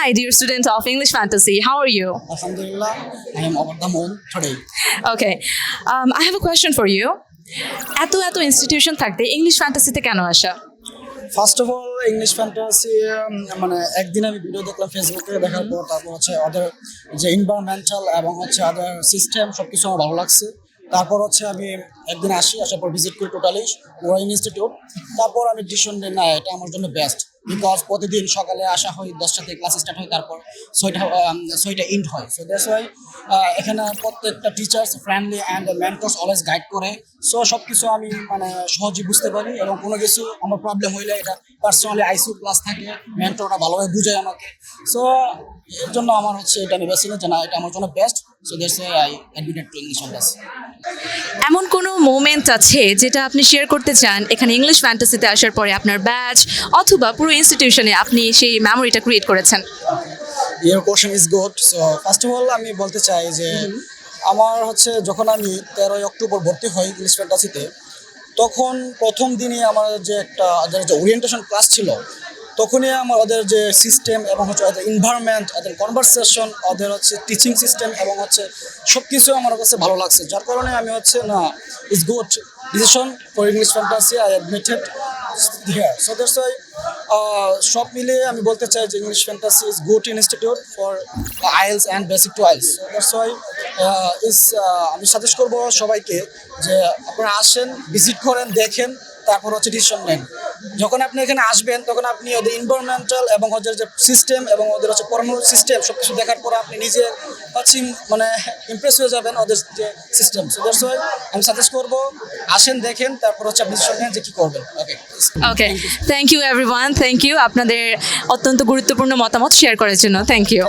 Hi, dear student of English Fantasy. How are you? Alhamdulillah, I am over the moon today. Okay. I have a question for you. এত institution থাকতে English ফ্যান্টাসিতে কেন আসা? First of all English fantasy মানে একদিন আমি video দেখলাম ফেসবুকে দেখার পর তারপর হচ্ছে ওদের যে এনভায়রনমেন্টাল এবং হচ্ছে ওদের সিস্টেম সব কিছু আমার ভালো লাগছে। তারপর হচ্ছে আমি একদিন আসার পর ভিজিট করি টোটালি ওয়ারিং ইনস্টিটিউট। তারপর আমি ডিসিশন নিই না এটা আমার জন্য বেস্ট, বিকজ প্রতিদিন সকালে আসা হয় 10টা থেকে ক্লাস স্টার্ট হয়, তারপর 6টা এন্ড হয়। সো দ্যাটস ওয়াই এখানে প্রত্যেকটা teachers friendly and mentors always guide করে। সো সব কিছু আমি মানে সহজে বুঝতে পারি এবং কোনো কিছু আমার প্রবলেম হইলে এটা পার্সোনালি আইসিইউ ক্লাস থাকে, মেন্টররা ভালোভাবে বুঝায় আমাকে। সো এর জন্য আমার হচ্ছে এটা আমি বেছে নিই যে না এটা আমার জন্য best. So that's why I admitted to English fantasy. এমন কোনো মোমেন্ট আছে যেটা আপনি শেয়ার করতে চান এখানে ইংলিশ ফ্যান্টাসিতে আসার পরে আপনার ব্যাচ অথবা পুরো ইনস্টিটিউশনে আপনি সেই মেমোরিটা ক্রিয়েট করেছেন? Your question is good. So first of all আমি বলতে চাই যে আমার হচ্ছে যখন আমি 13ই অক্টোবর ভর্তি হই ইংলিশ ফ্যান্টাসিতে, তখন প্রথম দিনই আমার যে একটা ওদের যে ওরিয়েন্টেশন ক্লাস ছিল, তখনই আমার ওদের যে সিস্টেম এবং হচ্ছে ওদের এনভায়রনমেন্ট, ওদের কনভারসেশন, ওদের হচ্ছে টিচিং সিস্টেম এবং হচ্ছে সব কিছু আমার কাছে ভালো লাগছে, যার কারণে আমি হচ্ছে না is good decision for English fantasy I admitted here. So that's why সব মিলিয়ে আমি বলতে চাই যে English fantasy is good institute for IELTS and basic to IELTS. So that's why আমি সাজেস্ট করবো সবাইকে যে আপনারা আসেন, ভিজিট করেন, দেখেন, তারপর হচ্ছে ডিসিশন নেন। যখন আপনি এখানে আসবেন তখন আপনি ওদের এনভায়রনমেন্টাল এবং ওদের যে সিস্টেম এবং ওদের হচ্ছে পড়ানোর সিস্টেম সব কিছু দেখার পর আপনি নিজে হচ্ছে মানে ইমপ্রেস হয়ে যাবেন ওদের যে সিস্টেম। সো দ্যাটস ওয়াই আমি সাজেস্ট করবো আসেন, দেখেন, তারপর হচ্ছে আপনি ডিসিশন নেন যে কী করবেন। Okay okay, thank you everyone, thank you আপনাদের অত্যন্ত গুরুত্বপূর্ণ মতামত শেয়ার করার জন্য। Thank you.